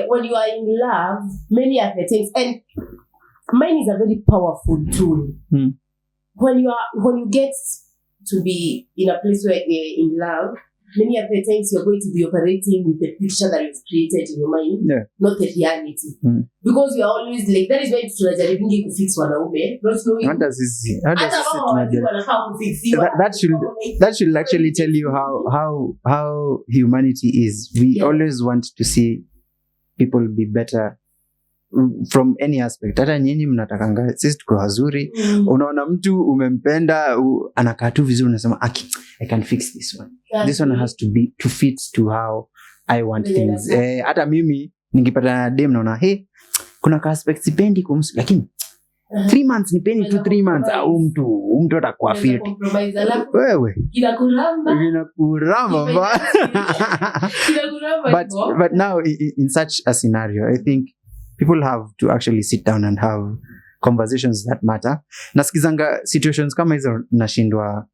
when you are in love, many of the things, and mine is a very powerful tool. When you get to be in a place where you're in love, many of the times you're going to be operating with the picture that you've created in your mind, not the reality. Because you're always like, that is why tunajaribingi kufix wanaume, not knowing. That should actually tell you how humanity is. We always want to see people be better from any aspect. Hata nyinyi mnatakanga sisi tuko wazuri. Unaona mtu umempenda anakaa tu vizuri unasema I can fix this one. This one has to fit to how I want things. Hata mimi ningepata na dem naona kuna ka aspect sipendi kumsi lakini 3 months nipeni tu 3 months au mtu atakuwa fit. Wewe inakuramba but now in such a scenario I think people have to actually sit down and have conversations that matter. Nasikizanga situations kama hizo nashindwa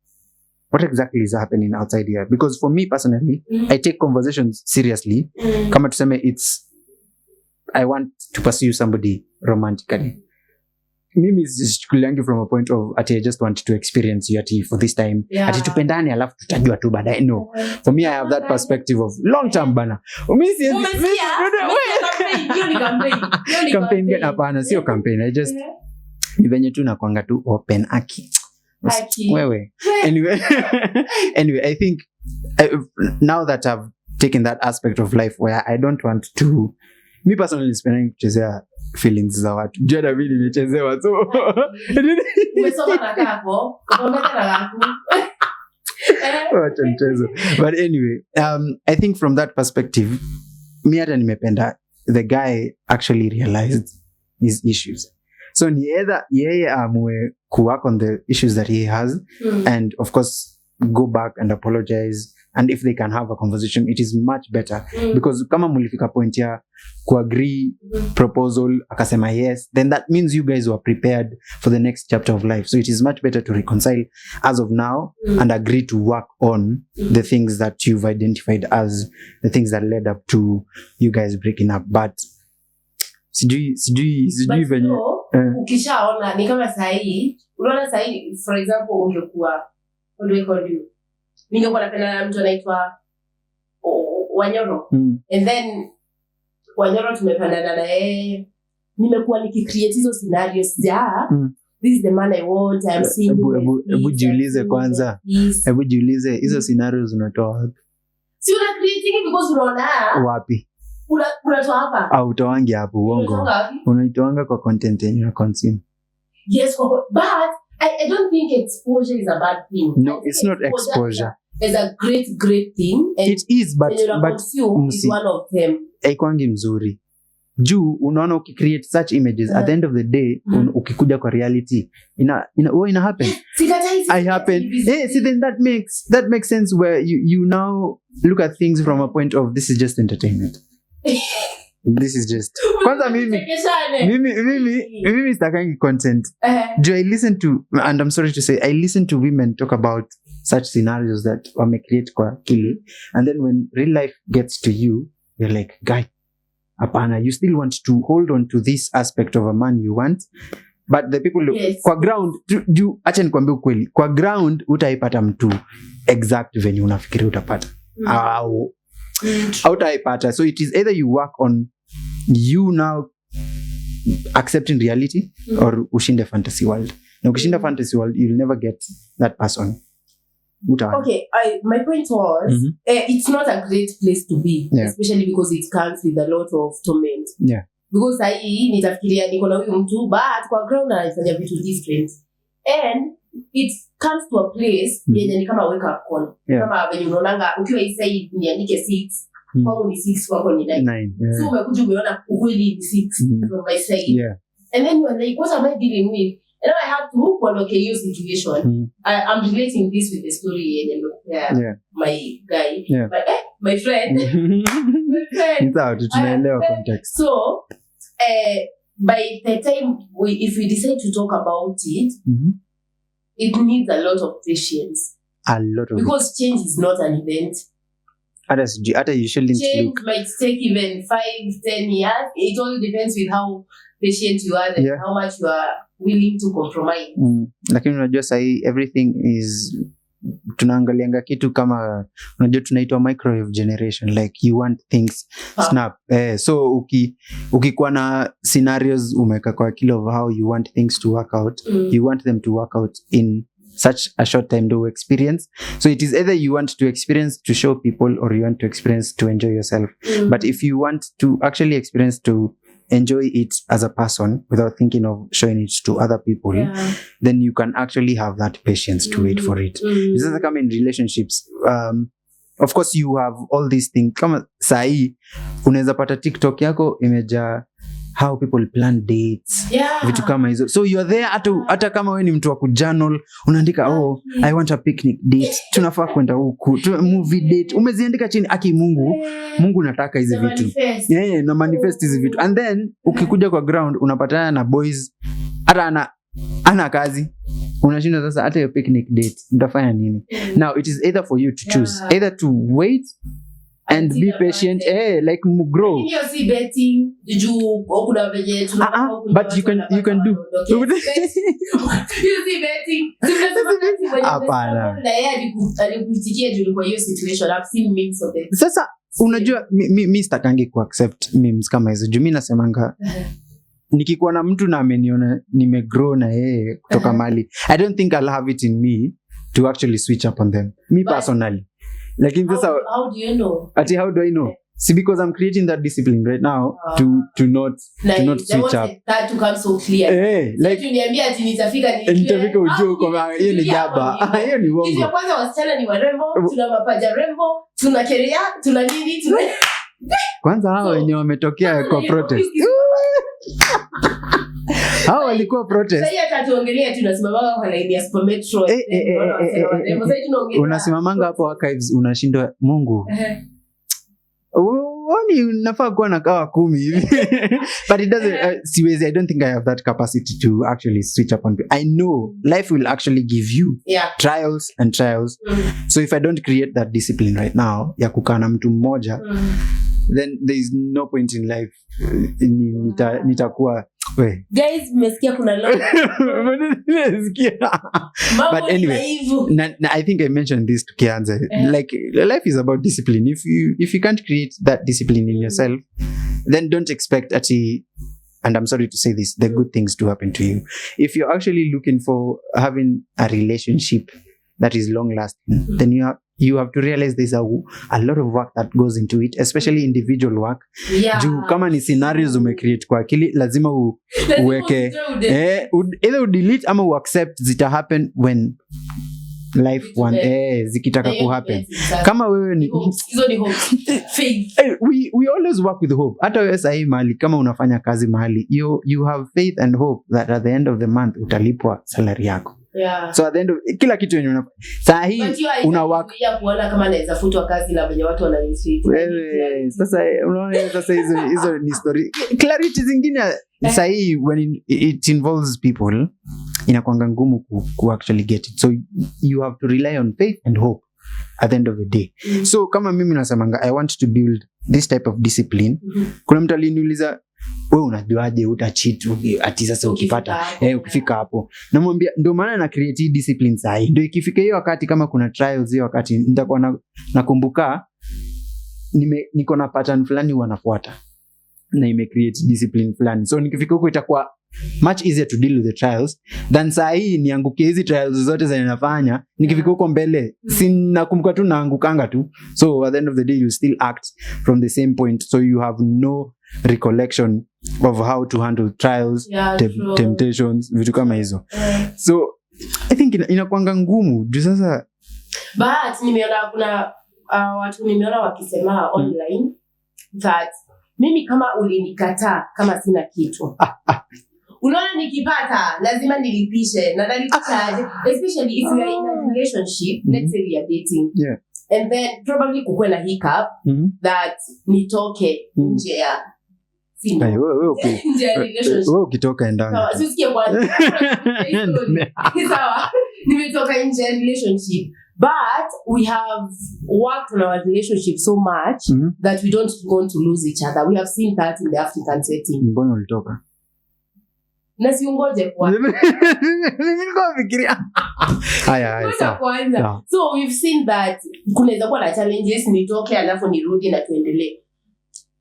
what exactly is happening outside here, because for me personally I take conversations seriously. Kama tuseme I want to pursue somebody romantically, mimi sichukuliangi from a point of I just want to experience you for this time, ati tupendane alafu tutajua tu baadaye. No, for me I have that perspective of long term bana. Campaign gani? Hapana, sio campaign. I just ni venye tu nakwanga tu open aki wewe. Anyway, I think now that I've taken that aspect of life where I don't want to, me personally spending kuchezea feelings za watu. Jana mimi nimechezewa so. Umesoma na kako, unaona na kako. But anyway, I think from that perspective, me hata nimependa the guy actually realized his issues. So ni either yeye amue ku work on the issues that he has and of course go back and apologize, and if they can have a conversation it is much better because kama mulifika point ya kuagree proposal akasema yes, then that means you guys were prepared for the next chapter of life. So it is much better to reconcile as of now and agree to work on the things that you've identified as the things that led up to you guys breaking up. But sijui venye ukishaona ni kama sahi, unaona sahi for example ungekuwa ningekuwa napenda na mtu anaitwa Wanyoro and then Wanyoro tumepandana na yeye, nimekuwa nikicreate hizo scenarios this is the man I want, I'm seeing. Hebu jiulize kwanza, hebu jiulize hizo scenarios unatoa wapi? Si una creating because unaona wapi? Unatoa hapa au utoangi hapo uongo, unaitoanga kwa content yenye una consume. Yes, but I don't think exposure is a bad thing. No, it's not exposure. It's a great thing. And it is, but consume is one of them. Haikwangi mzuri. Juu unaona ukicreate such images at the end of the day ukikuja kwa reality ina happen. I happen. See then that makes sense where you now look at things from a point of this is just entertainment. This is just kwanza mimi sitakangi content. Do I listen to, and I'm sorry to say, I listen to women talk about such scenarios that wame create kwa akili, and then when real life gets to you, you're like, guy, apana, you still want to hold on to this aspect of a man you want, but the people kwa ground acha nikwambie ukweli, kwa ground utaipata mtu exact venye unafikiri utapata au utaipata. So it is either you work on you now accepting reality or ushinde fantasy world. Na ukishinda fantasy world you'll never get that person. Okay, my point was it's not a great place to be, especially because it comes with a lot of torment. Yeah. Because sahi nitafikiria niko na huyu mtu but kwa ground anafanya vitu different and it's comes to a place yenye ni kama wake up call. Kama venye unaonanga ukiwa hii side niandike 6, kwangu ni 6, kwako ni 9. So umekuja umeona ukweli ni 6 from my side. And then you're like, what am I dealing with? And now I have to kuondoke hiyo situation. I'm relating this with the story my guy, my friend. Tunaelewa context. So, by the time if we decide to talk about it, it needs a lot of patience. Because change is not an event. You shouldn't change might take even 5-10 years. It all depends with how patient you are and how much you are willing to compromise. Lakini unajua sahi everything is tunaangalianga kitu kama unajua tunaitwa microwave generation, like you want things snap. So ukikuwa na scenarios umeka kwa kilo of how you want things to work out, you want them to work out in such a short time to experience. So it is either you want to experience to show people or you want to experience to enjoy yourself. But if you want to actually experience to enjoy it as a person without thinking of showing it to other people, then you can actually have that patience to wait for it. This is come in relationships. Of course you have all these things. Kama sahi unaweza pata TikTok yako imeja how people plan dates, vitu kama hizo. So you are there hata kama wewe ni mtu wa kujournal unaandika I want a picnic date, tunafaa kwenda huku, movie date, umeziandika chini. Aki Mungu nataka hizi vitu na manifest hizi vitu, and then ukikuja kwa ground unapatana na boys hata ana kazi, unashinda sasa hata your picnic date mtafanya nini? Now it is either for you to choose either to wait and be patient, like grow. You see betting, but you can do. You see betting. Sasa unajua mi sitakangi ku accept memes kama hizo. Juu mi nasemanga nikikuwa na mtu na ameniona nimegrow na yeye kutoka mali, I don't think I'll have it in me to actually switch up on them. Me personally. Like in this, how do you know? How do I know? See, because I'm creating that discipline right now to not switch up. That to come so clear. Like niambia ati nitafika ujue kwa hiyo ni jaba. Hiyo ni uongo. Kisha kwanza wasichana ni warembo, tuna mapaja rembo, tuna kerea, tuna nini, tuna kwanza hao wenye wametokea kwa protest. Hao walikuwa protest. Sasa hata tuongelee tunasimamanga kwa line ya Super Metro. Unasimamanga hapo archives unashindwa Mungu. Wani unafaa kuwa na kawa 10 hivi. But it doesn't siwezi, I don't think I have that capacity to actually switch up on people. I know life will actually give you trials and trials. So if I don't create that discipline right now ya kukaa na mtu mmoja, then there is no point in life. Nitakuwa guys mmesikia kuna lot. But anyway, I think I mentioned this to Kianza. Like life is about discipline. If you can't create that discipline in yourself, then don't expect and I'm sorry to say this, the good things to happen to you. If you're actually looking for having a relationship that is long lasting, then you have to realize there's a lot of work that goes into it, especially individual work. Juu kama ni scenarios umecreate kwa akili, lazima uweke either delete ama uaccept zita happen when life zikitaka ku happen. Kama wewe ni hizo ni hope. Faith. We always work with hope. Hata wewe sahi mahali kama unafanya kazi mahali, you have faith and hope that at the end of the month utalipwa salary yako. So at the end of kila kitu yenye unafanya sahi una work ya kuona kama naweza futwa kazi na venye watu wananisifu. Sasa unaona sasa hizo ni story. Clarity zingine sahi when it involves people inakuanga ngumu ku actually get it. So you have to rely on faith and hope at the end of the day. So kama mimi nasemanga I want to build this type of discipline. Kuna mtu aliniuliza wewe unajuaje utacheat ati sasa ukifika hapo? Namwambia ndio maana na create discipline sahi. Ndio ikifika hiyo wakati kama kuna trials hiyo wakati nitakuwa nakumbuka niko na pattern fulani wanafuata na ime create discipline fulani. So nikifika huko itakuwa much easier to deal with the trials than sahi nianguke hizi trials zote zenye nafanya. Nikifika huko mbele sinakumbuka tu naangukanga tu. So at the end of the day you still act from the same point, so you have no recollection of how to handle trials, temptations, vitu kama hizo. So I think inakuanga ngumu juu sasa, but nimeona kuna watu nimeona wakisema online that mimi kama ulinikataa kama sina kitu unaona nikipata lazima nilipishe na nalipisha especially if you are in a relationship, let's say we are dating, and then probably kukue na hiccup that nitoke nje ya wewe ukitoka ndani sawa, sisikie kwanza sawa, nimetoka nje ya relationship, but we have worked on our relationship so much that we don't want to lose each other. We have seen that in the African setting. Mbona ulitoka? Na siungoje kwa nilikuwa fikiria haya sawa. So we've seen that kunaweza kuwa na challenges, nitoke alafu nirudi na tuendelee,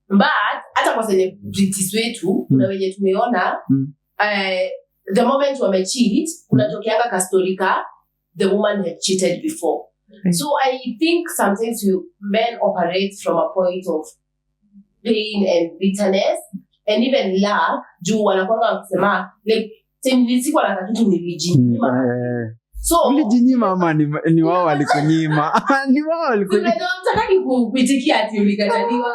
but hata kwa celebrities wetu kuna wenye tumeona the moment wamecheat kunatokeanga ka story ka the woman had cheated before. So I think sometimes men operate from a point of pain and bitterness and even lack, juu wanakwanga wakisema like nilikuwa na kitu nilijinyima. So ulijinyima ama ni wao walikunyima? Ni wao walikunyima. Unataka kupitikia ati ulikataliwa.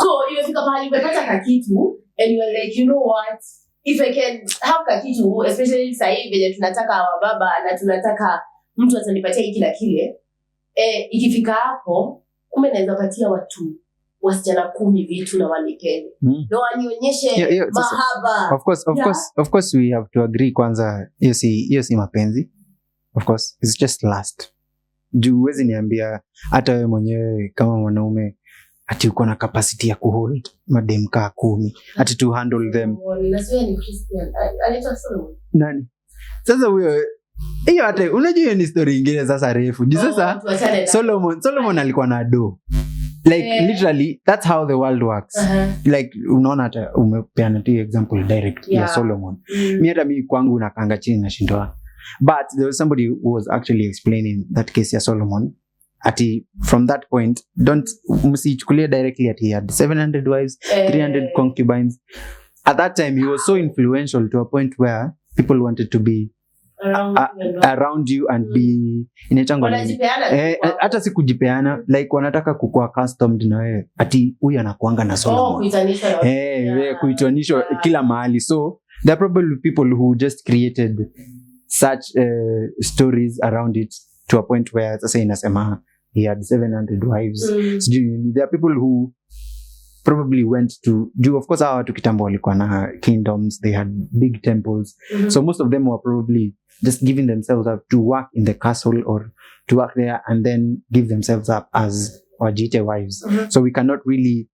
So imefika pahali umepata kitu and you are like, you know what, if I can have kitu, especially sasa hivi venye tunataka wa baba na tunataka mtu atanipatia hiki na kile, ikifika hapo kumbe naweza patia watu wasichana 10 vitu na wanipende. Ndio wanionyeshe mahaba. Of course we have to agree kwanza hiyo si mapenzi. Of course it's just lust. Juu huwezi niambia hata wewe mwenyewe kama mwanaume ati uko na capacity ya kuhold madem kaa 10 ati to handle them. Nasema ni Christian. Anaitwa Solomon. Nani? Sasa huyo hiyo hata unajua ni story nyingine sasa refu. Juu sasa Solomon alikuwa na do. Like literally that's how the world works. Like unaona hata umepeana tu example direct ya Solomon. Mimi kwangu nakanga chini na shindwa. But there was somebody who was actually explaining that case ya Solomon. Ati from that point, don't msichukulie directly at he had 700 wives, 300 concubines. At that time, he was so influential to a point where people wanted to be around you and be inaitangwa hata si kujipeana, like wanataka kukua customed na wewe. Ati huyu anakuanga na Solomon. Kuitanishwa kila mahali. So there are probably people who just created such stories around it to a point where sasa inasema he had 700 wives. There are people who probably went to do, of course, hawa watu kitambo walikuwa na kingdoms, they had big temples. So most of them were probably just giving themselves up to work in the castle or to work there and then give themselves up as wajite wives. So we cannot really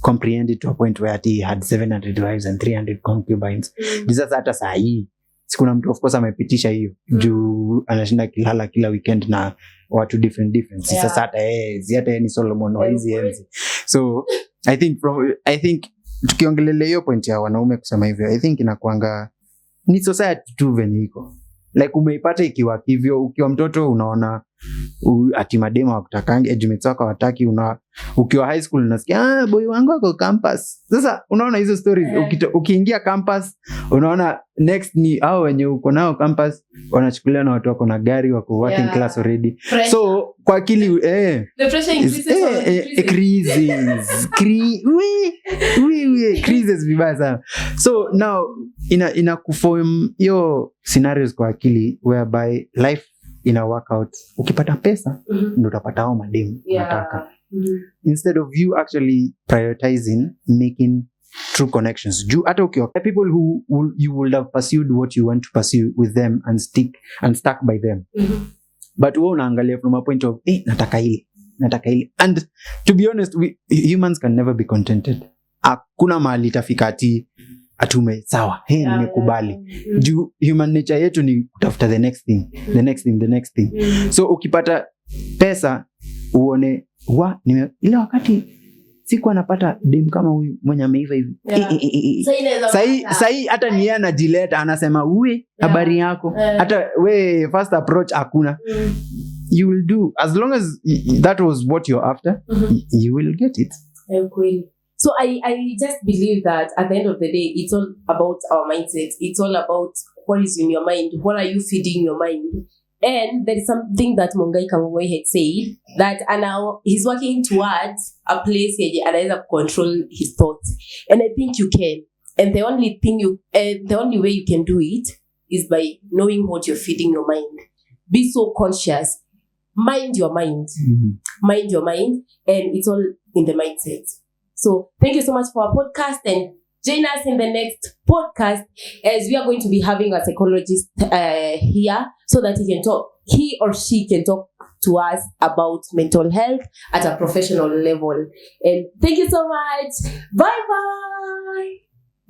comprehend it to a point where he had 700 wives and 300 concubines. Sasa hata saa hii sikuna mtu of course amepitisha hiyo juu anashinda kilala kila weekend na watu different. Sasa hata ni Solomon wa hizi enzi. So I think tukiongelelea hiyo point ya wanaume kusema hivyo, I think inakuanga ni society tu venye iko. Like umeipata ikiwa hivyo, ukiwa mtoto unaona ati madema wakutakangi, edummates wako wataki, ukiwa high school unasikia boy wangu wako campus. Sasa unaona hizo stories, ukiingia campus unaona next ni hao wenye uko nao campus wanachukulia na watu wako na gari, wako working class already. Pressure. So kwa akili the pressure increases vibaya sana. So now ina kuform yo scenarios kwa akili whereby life ina work out. Ukipata pesa ndio utapata hao mademu unataka. Instead of you actually prioritizing making true connections. Hata ukiwa people who you would have pursued what you want to pursue with them and stuck by them. But wewe unaangalia from a point of nataka ile. And to be honest, humans can never be contented. Hakuna mahali itafika ati atume sawa, nimekubali. Human nature yetu ni kutafuta the next thing. So ukipata pesa uone ile wakati siku anapata dem kama huyu mwenye ameiva hivi. Sai hata ni yeye anajileta anasema uwe habari yako. Hata we first approach hakuna. You will do as long as that was what you're after, you will get it. So I just believe that at the end of the day, it's all about our mindset. It's all about what is in your mind, what are you feeding your mind. And there is something that Mongai Kangoi had said, that now he's working towards a place where anaweza control his thoughts. And I think you can. And the only way you can do it is by knowing what you're feeding your mind. Be so conscious. Mind your mind. Mind your mind. And it's all in the mindset. So thank you so much for our podcast, and join us in the next podcast, as we are going to be having a psychologist here, so that he or she can talk to us about mental health at a professional level. And thank you so much. Bye bye.